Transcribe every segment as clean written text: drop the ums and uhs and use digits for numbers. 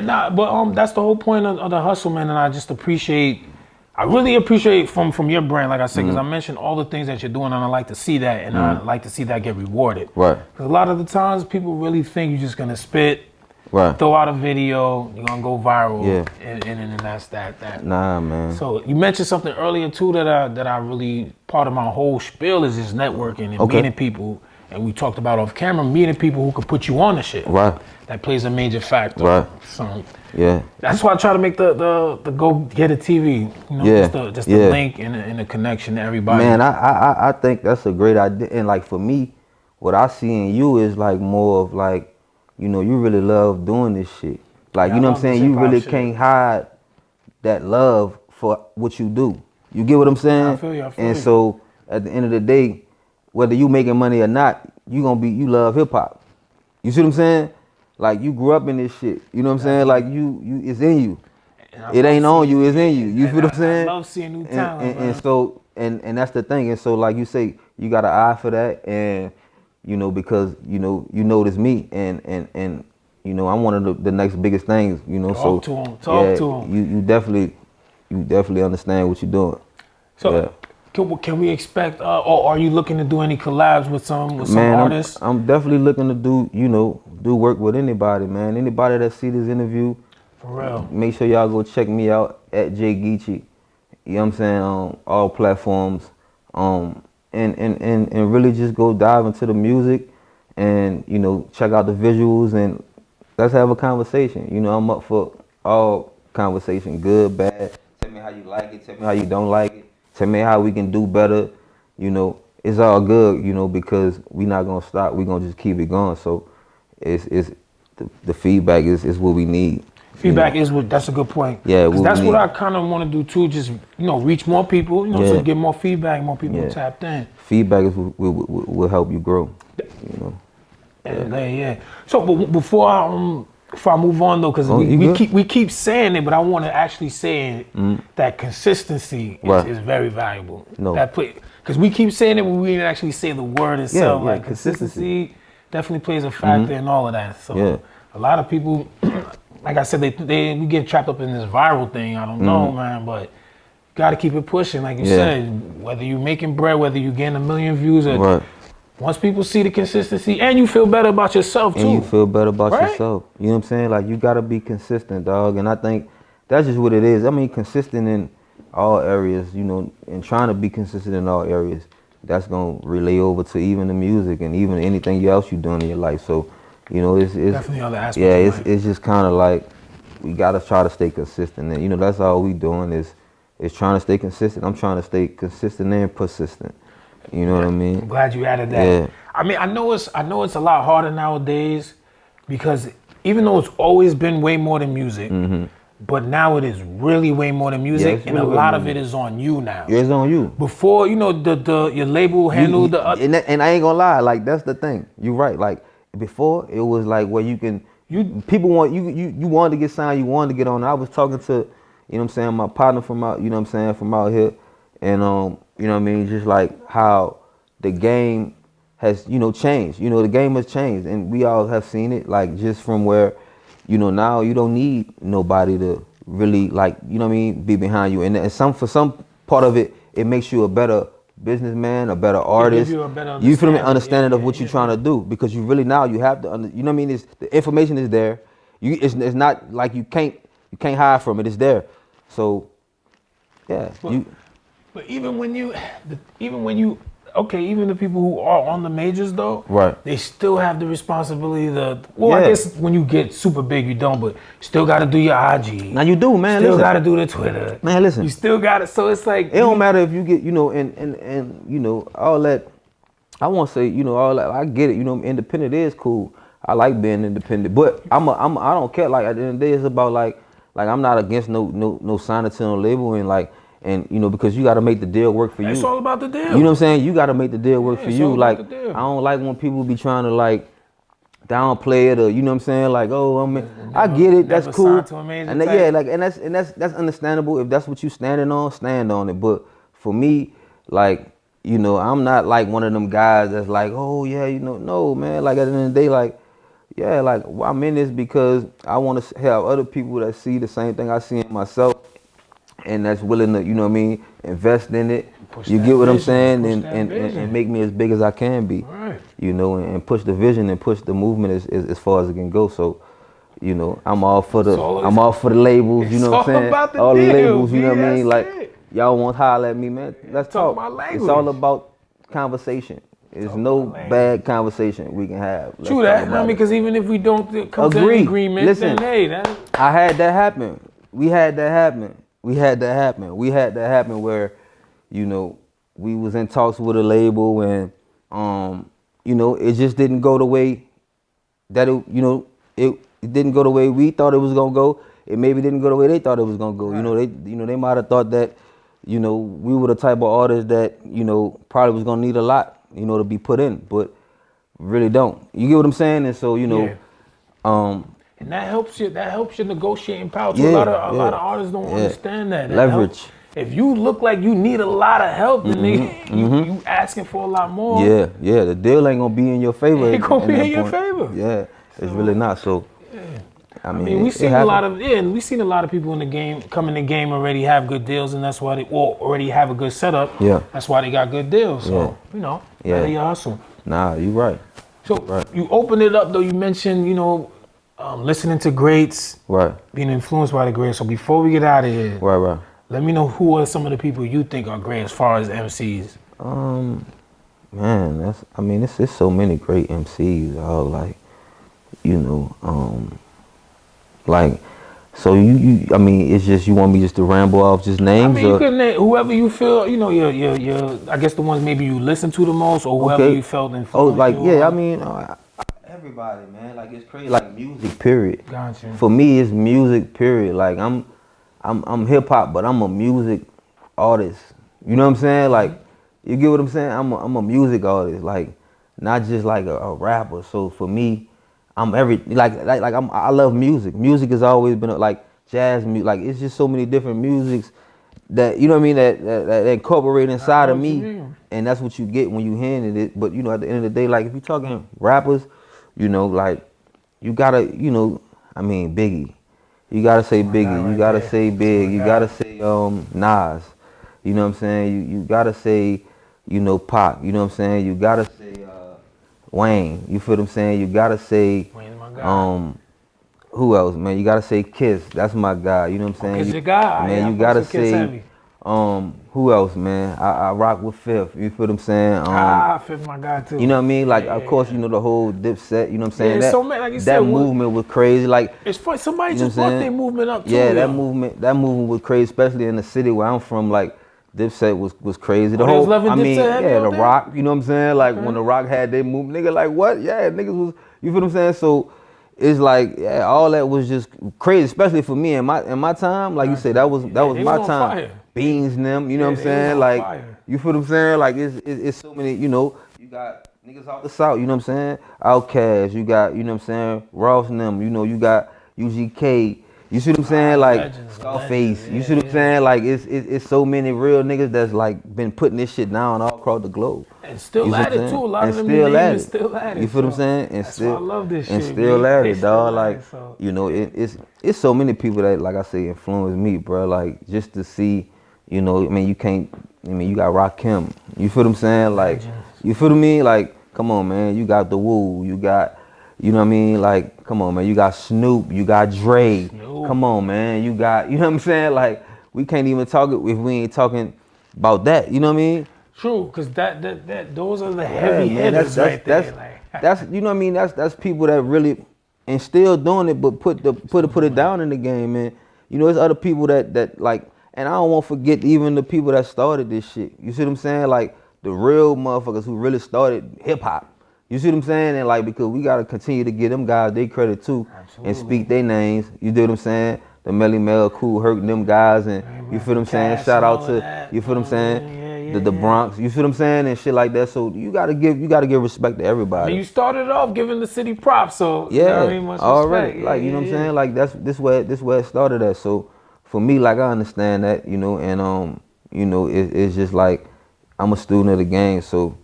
Nah, but that's the whole point of the hustle, man. And I really appreciate from your brand, like I said, because I mentioned all the things that you're doing, and I like to see that, and I like to see that get rewarded. Right. Because a lot of the times, people really think you're just gonna spit, Right. throw out a video, you're gonna go viral, Yeah. and that's that. Nah, man. So you mentioned something earlier too that I really, part of my whole spiel is just networking and meeting people. And we talked about off camera, meeting people who could put you on the shit. Right. That plays a major factor. Right. So yeah. that's why I try to make the DagogetaTv, you know, just the link and the connection to everybody. Man, I think that's a great idea. And like for me, what I see in you is like more of like, you know, you really love doing this shit. Like, you know what I'm saying? You really can't hide that love for what you do. You get what I'm saying? I feel you. And so at the end of the day, whether you making money or not, you love hip hop. You see what I'm saying? Like you grew up in this shit. You know what I'm saying? Like you it's in you. It ain't on you, it's in you. You feel what I'm saying? I love seeing new talent. And so and that's the thing. And so like you say, you got an eye for that, and you know, because you notice me, and you know, I'm one of the next biggest things, you know. Talk to him. You definitely understand what you're doing. So can we expect, or are you looking to do any collabs with some artists? I'm definitely looking to do work with anybody, man. Anybody that see this interview, for real. Make sure y'all go check me out at Jai Geechie. You know what I'm saying? On all platforms. And really just go dive into the music, and you know, check out the visuals, and let's have a conversation. You know, I'm up for all conversation, good, bad. Tell me how you like it. Tell me how you don't like it. Tell me how we can do better. You know, it's all good. You know, because we not gonna stop. We gonna just keep it going. So, it's the feedback is what we need. Feedback is what. That's a good point. Yeah, that's what I kind of want to do too. Just reach more people. You know, so get more feedback, more people tapped in. Feedback is will help you grow. You know. Yeah. So, but before I move on though, because we keep saying it, but I want to actually say that consistency is very valuable. No. Because we keep saying it, but we didn't actually say the word itself. Like consistency definitely plays a factor in all of that. So a lot of people, like I said, we get trapped up in this viral thing. I don't know, man, but got to keep it pushing. Like you said, whether you're making bread, whether you're getting 1 million views, or once people see the consistency, and you feel better about yourself too. And you feel better about yourself. You know what I'm saying? Like you got to be consistent, dog. And I think that's just what it is. I mean, consistent in all areas, you know, and trying to be consistent in all areas. That's going to relay over to even the music and even anything else you're doing in your life. So, you know, it's definitely other aspects. Yeah, it's just kind of like we got to try to stay consistent. And, you know, that's all we doing is trying to stay consistent. I'm trying to stay consistent and persistent. You know what I mean? I'm glad you added that. Yeah. I mean, I know it's a lot harder nowadays, because even though it's always been way more than music, but now it is really way more than music, and really a lot of it is on you now. Yeah, it's on you. Before, you know, your label handled the other. And I ain't gonna lie, like that's the thing. You're right. Like before, it was like where people wanted to get signed, you wanted to get on. I was talking to, you know what I'm saying, my partner from out, you know what I'm saying, from out here, and you know what I mean, just like how the game has, you know, changed. You know, the game has changed, and we all have seen it. Like just from where, you know, now you don't need nobody to really, like, you know what I mean, be behind you. And for some part of it, it makes you a better businessman, a better artist. You feel me? Understanding of what you're trying to do, because you really now you have to, you know what I mean? The information is there. It's not like you can't hide from it. It's there. So, yeah. But even the people who are on the majors though, they still have the responsibility I guess when you get super big you don't, but you still got to do your IG. Now you do, man. Still got to do the Twitter. Man, listen. You still got it. So it's like it don't matter if you get, you know, and you know, all that. I won't say, you know, all that. I get it. You know, independent is cool. I like being independent, but I don't care. Like at the end of the day, it's about like I'm not against no signing to no label, and you know, because you got to make the deal work for you. It's all about the deal. You know what I'm saying? You got to make the deal work for you. Like I don't like when people be trying to like downplay it, or you know what I'm saying? Like, oh, I get it. That's cool. And that's understandable. If that's what you standing on, stand on it. But for me, like, you know, I'm not like one of them guys that's like, oh yeah, you know, no man. Like at the end of the day, like, Yeah, like I'm in this because I want to have other people that see the same thing I see in myself, and that's willing to, you know what I mean, invest in it. You get what I'm saying, and make me as big as I can be. Right. You know, and push the vision and push the movement as far as it can go. So, you know, I'm all for the labels. You know what I'm saying? About the all deal, the labels. You know what I mean? Like it. y'all want to holler at me, man. Let's talk. It's all about conversation. There's no bad conversation we can have. True that. I mean, because even if we don't come to an agreement, listen, then hey, I had that happen. We had that happen. We had that happen where, you know, we was in talks with a label and you know, it just didn't go the way that it didn't go the way we thought it was gonna go. It maybe didn't go the way they thought it was gonna go. Right. You know, they might have thought that, you know, we were the type of artists that, you know, probably was gonna need a lot, you know, to be put in, but really don't. You get what I'm saying? And so, you know, and that helps you negotiating power. A lot of artists don't understand that. Leverage. If you look like you need a lot of help, then you asking for a lot more. Yeah. The deal ain't gonna be in your favor. It ain't gonna be in your favor. Yeah, it's really not. So, I mean, we've seen a lot of we've seen a lot of people in the game come in the game already have good deals, and that's why they already have a good setup. Yeah, that's why they got good deals. So you know, you hustle. Nah, you right. So you open it up though. You mentioned, you know, listening to greats, right? Being influenced by the greats. So before we get out of here, right. Let me know who are some of the people you think are great as far as MCs. Man, it's so many great MCs. Like, you know, like, so you I mean, it's just you want me just to ramble off just names? I mean, you can name whoever you feel, you know, your I guess the ones maybe you listen to the most, or whoever you felt influenced. Oh, like I mean, everybody, man. Like it's crazy. Like music, period. Gotcha. For me, it's music, period. Like I'm hip hop, but I'm a music artist. You know what I'm saying? Like, you get what I'm saying? I'm a music artist, like not just like a rapper. So for me, I'm I love music. Music has always been like jazz music. Like it's just so many different musics that, you know what I mean, that incorporate inside of me, and that's what you get when you handle it. But you know, at the end of the day, like if you're talking rappers, you know, like you gotta, you know, I mean Biggie. You gotta say Biggie, you gotta say Big, you gotta say Nas, you know what I'm saying? You gotta say, you know, Pac, you know what I'm saying? You gotta say Wayne, you feel what I'm saying? You gotta say who else, man? You gotta say Kiss, that's my guy, you know what I'm saying? Kiss your guy, man. You gotta say who else, man? I rock with Fifth, you feel what I'm saying? Fifth my guy too. You know what I mean? Like of course, you know, the whole Dipset, you know what I'm saying? So many, like you that said, movement was crazy. Like it's funny, somebody just brought their movement up too. Yeah, that movement was crazy, especially in the city where I'm from. Like Dipset was crazy. The whole, I mean, The Rock, you know what I'm saying? Like when The Rock had their movement, nigga, like what? Yeah, niggas was, you feel what I'm saying? So it's like, all that was just crazy, especially for me in my time. Like you said, that was my time. Fire. Beans and them, you know what I'm saying? Like fire. You feel what I'm saying? Like it's so many, you know, you got niggas out the South, you know what I'm saying? Outkast, you got, you know what I'm saying, Ross and them, you know, you got UGK, you see what I'm saying? Like Scarface, you see what I'm saying? Like it's so many real niggas that's like been putting this shit down all across the globe. And still at it too. A lot of them still at it. You feel what I'm saying? And that's still, why I love this shit. And still at it, dog. Like, so. You know, it's so many people that, like I say, influence me, bro. Like just to see, you know, I mean, you got Rakim. You feel what I'm saying? Like, you feel what I mean? Like, come on, man. You got The Woo. You got, you know what I mean? Like, come on, man. You got Snoop. You got Dre. Come on, man. You got, you know what I'm saying? Like, we can't even talk it if we ain't talking about that. You know what I mean? True, because those are the heavy hitters right there. That's you know what I mean? That's people that really and still doing it, but put it down in the game, man. You know, there's other people that like. And I don't want to forget even the people that started this shit. You see what I'm saying? Like the real motherfuckers who really started hip hop. You see what I'm saying? And like, because we got to continue to give them guys their credit too. Absolutely. And speak their names. You do what I'm saying? The Melly Mel, Cool Herc, them guys. And you feel what I'm saying? Shout out to, you feel what I'm saying? The Bronx. You feel what I'm saying? And shit like that. So you got to give respect to everybody. I mean, you started off giving the city props. So yeah, you know what I mean? Much already. Respect. Like, you know what I'm saying? Like this where it started at. So for me, like I understand that, you know, and you know, it's just like I'm a student of the game, so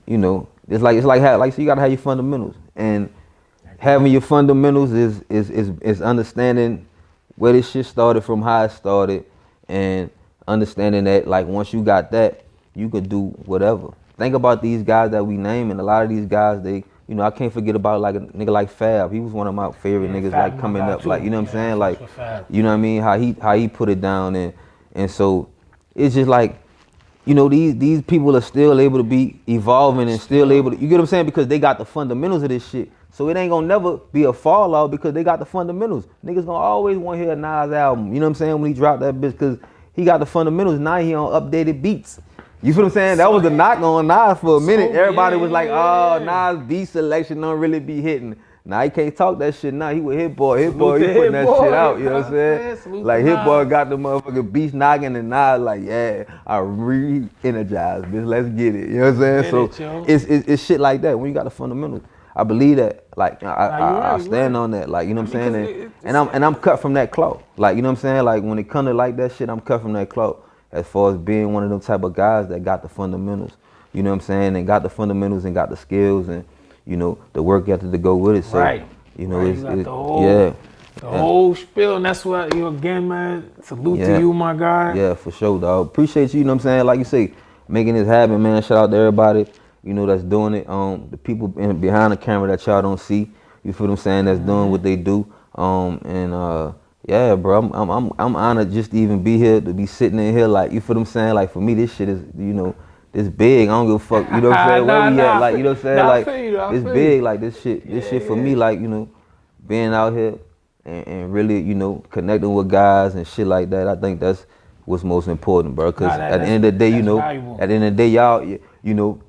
you know, it's like so you gotta have your fundamentals, and having your fundamentals is understanding where this shit started from, how it started, and understanding that like once you got that, you could do whatever. Think about these guys that we name, and a lot of these guys, they, you know, I can't forget about like a nigga like Fab. He was one of my favorite niggas, Fab, like coming up, like, you know what I'm saying, like, Fab. you know what I mean, how he put it down, and so it's just like, you know, these people are still able to be evolving and still able to, you get what I'm saying, because they got the fundamentals of this shit. So it ain't gonna never be a fallout because they got the fundamentals. Niggas gonna always want to hear a Nas album, you know what I'm saying, when he dropped that bitch, because he got the fundamentals. Now he on updated beats. You feel what I'm saying? That was a knock on Nas for a minute. Everybody was like, oh, Nas beat selection don't really be hitting. Now he can't talk that shit now. He with Hit Boy. Hit Boy, he putting that shit out, you know what I'm saying? Like Hit Boy got the motherfucking beats knocking, and Nas like, yeah, I re-energized, bitch, let's get it. You know what I'm saying? So it's shit like that when you got the fundamentals. I believe that, like, I stand on that, like, you know what I'm saying? And I'm cut from that cloth. Like, you know what I'm saying? Like, when it come to like that shit, I'm cut from that cloth. As far as being one of them type of guys that got the fundamentals, you know what I'm saying, and got the fundamentals and got the skills and, you know, the work ethic to go with it. So, you know, it's the whole spiel, and that's why, you know, again, man, salute to you, my guy. Yeah, for sure, dog. Appreciate you, you know what I'm saying, like you say, making this happen, man. Shout out to everybody, you know, that's doing it. The people behind the camera that y'all don't see, you feel what I'm saying, that's doing what they do. Yeah, bro, I'm honored just to even be here, to be sitting in here, like, you feel what I'm saying? Like, for me, this shit is, you know, this big. I don't give a fuck, you know what I'm saying? Where we at, like, you know what I'm saying? Like, it's big, like, this shit for me, like, you know, being out here and really, you know, connecting with guys and shit like that. I think that's what's most important, bro. Because at the end of the day, you know, at the end of the day, y'all, you know,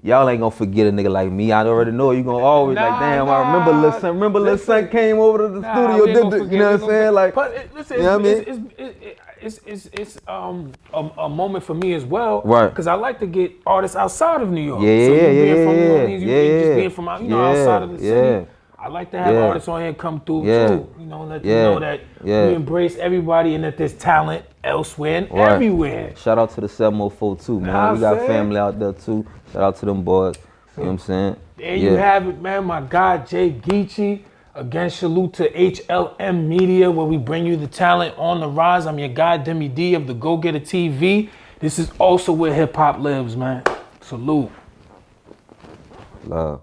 y'all ain't gonna forget a nigga like me. I already know you gonna always like, damn, I remember Lil Son. Remember Lil Son came over to the studio, did the, you know what I'm saying? Like, but listen, you know what I mean? It's a moment for me as well, right? Because I like to get artists outside of New York. Yeah, so yeah, you being from New yeah, Orleans, just being from outside of the city. I like to have artists on here come through too, you know, let you know that we embrace everybody and that there's talent elsewhere and everywhere. Shout out to the 704 too, man. We got family out there too. Shout out to them boys. You know what I'm saying? There you have it, man. My guy Jai Geechie. Again, salute to HLM Media, where we bring you the talent on the rise. I'm your guy Deme D of DagogetaTv. This is also where hip hop lives, man. Salute. Love.